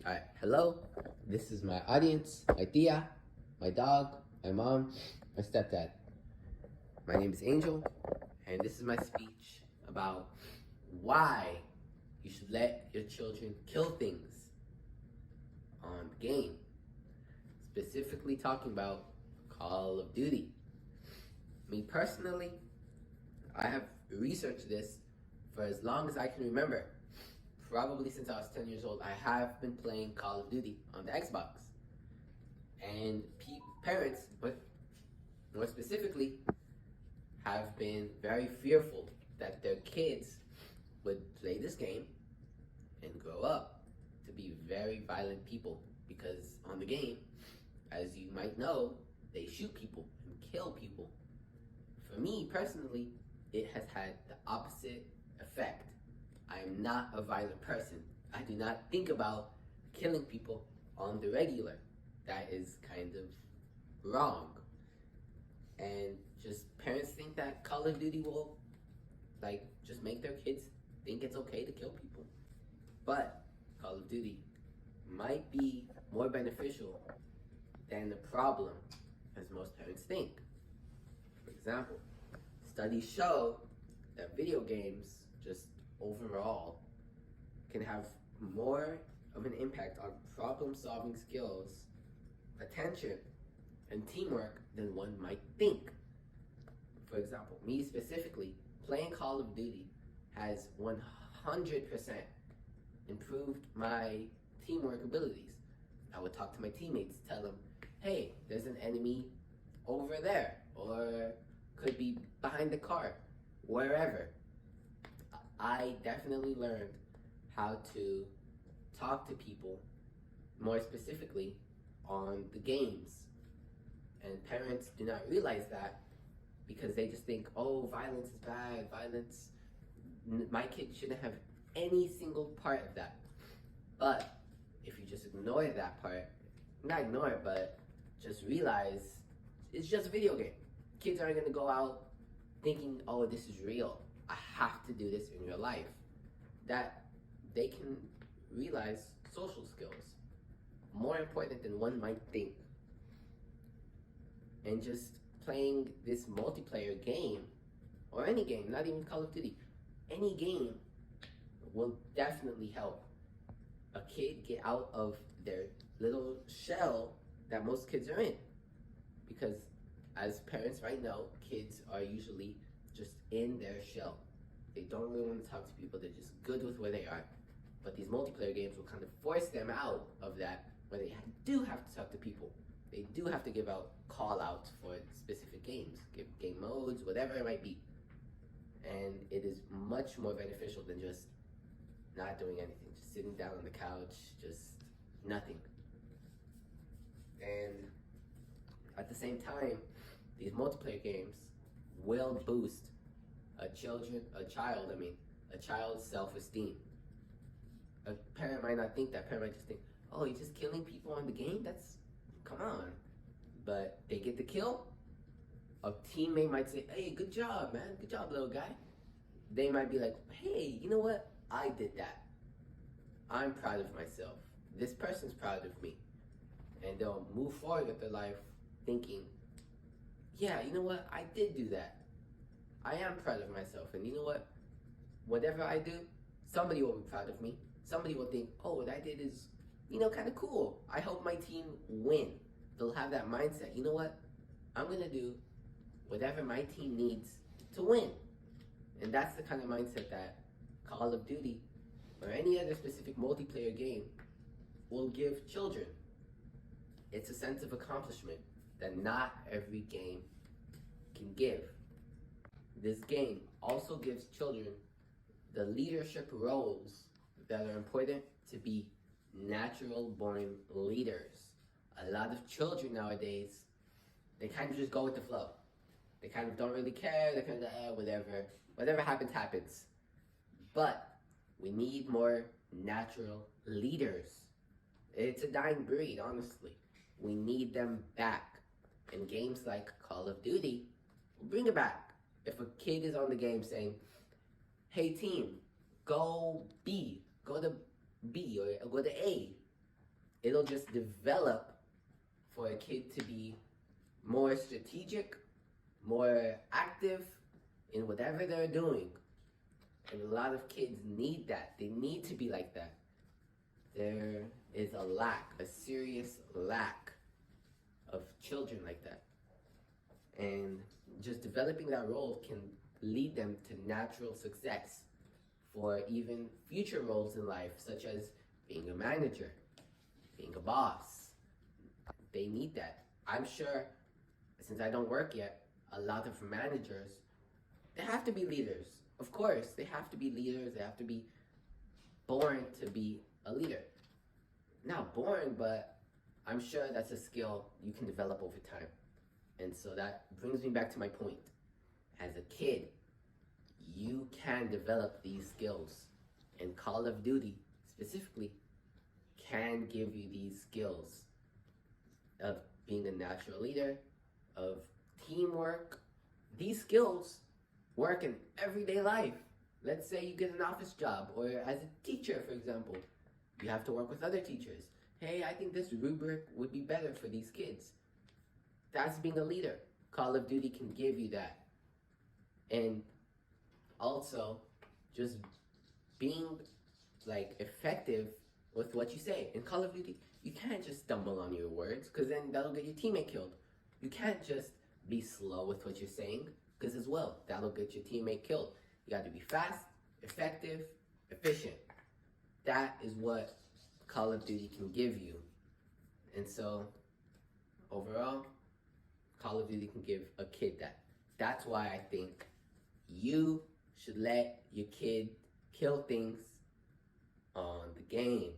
Alright, hello. This is my audience, my tia, my dog, my mom, my stepdad. My name is Angel, and this is my speech about why you should let your children kill things on the game. Specifically talking about Call of Duty. Me personally, I have researched this for as long as I can remember. Probably since I was 10 years old, I have been playing Call of Duty on the Xbox. And parents, but more specifically, have been very fearful that their kids would play this game and grow up to be very violent people. Because on the game, as you might know, they shoot people and kill people. For me personally, it has had the opposite effect. I am not a violent person. I do not think about killing people on the regular. That is kind of wrong. And just parents think that Call of Duty will just make their kids think it's okay to kill people. But Call of Duty might be more beneficial than the problem as most parents think. For example, studies show that video games just overall can have more of an impact on problem-solving skills, attention, and teamwork than one might think. For example, me specifically, playing Call of Duty has 100% improved my teamwork abilities. I would talk to my teammates, tell them, hey, there's an enemy over there, or could be behind the car, wherever. I definitely learned how to talk to people, more specifically on the games. And parents do not realize that because they just think, oh, violence is bad, my kid shouldn't have any single part of that. But if you just ignore that part, not ignore it, but just realize it's just a video game. Kids aren't gonna go out thinking, oh, this is real. I have to do this in real life. That they can realize social skills, more important than one might think. And just playing this multiplayer game, or any game, not even Call of Duty, any game will definitely help a kid get out of their little shell that most kids are in. Because as parents right now, kids are usually just in their shell. They don't really want to talk to people, they're just good with where they are. But these multiplayer games will kind of force them out of that, where they do have to talk to people. They do have to give out call outs for specific games, give game modes, whatever it might be. And it is much more beneficial than just not doing anything, just sitting down on the couch, just nothing. And at the same time, these multiplayer games will boost a child's self-esteem. A parent might not think that. Parent might just think, oh, you're just killing people on the game? Come on. But they get the kill. A teammate might say, hey, good job, man. Good job, little guy. They might be like, hey, you know what? I did that. I'm proud of myself. This person's proud of me. And they'll move forward with their life thinking, yeah, you know what? I did do that. I am proud of myself. And you know what? Whatever I do, somebody will be proud of me. Somebody will think, oh, what I did is, kind of cool. I hope my team win. They'll have that mindset. You know what? I'm going to do whatever my team needs to win. And that's the kind of mindset that Call of Duty or any other specific multiplayer game will give children. It's a sense of accomplishment that not every game can give. This game also gives children the leadership roles that are important to be natural born leaders. A lot of children nowadays, they kind of just go with the flow. They kind of don't really care, they're kind of, whatever happens, happens. But we need more natural leaders. It's a dying breed, honestly. We need them back. And games like Call of Duty will bring it back. If a kid is on the game saying, hey team, go B, go to B or go to A, it'll just develop for a kid to be more strategic, more active in whatever they're doing. And a lot of kids need that. They need to be like that. There is a lack, a serious lack of children like that. And just developing that role can lead them to natural success for even future roles in life, such as being a manager, being a boss. They need that. I'm sure, since I don't work yet, a lot of managers, they have to be leaders. Of course, they have to be leaders. They have to be born to be a leader. Not born, but I'm sure that's a skill you can develop over time. And so that brings me back to my point. As a kid, you can develop these skills. And Call of Duty, specifically, can give you these skills of being a natural leader, of teamwork. These skills work in everyday life. Let's say you get an office job, or as a teacher, for example, you have to work with other teachers. Hey, I think this rubric would be better for these kids. That's being a leader. Call of Duty can give you that. And also, just being effective with what you say. In Call of Duty, you can't just stumble on your words, because then that'll get your teammate killed. You can't just be slow with what you're saying, because as well, that'll get your teammate killed. You got to be fast, effective, efficient. That is what Call of Duty can give you. And so, overall, Call of Duty can give a kid that. That's why I think you should let your kid kill things on the game.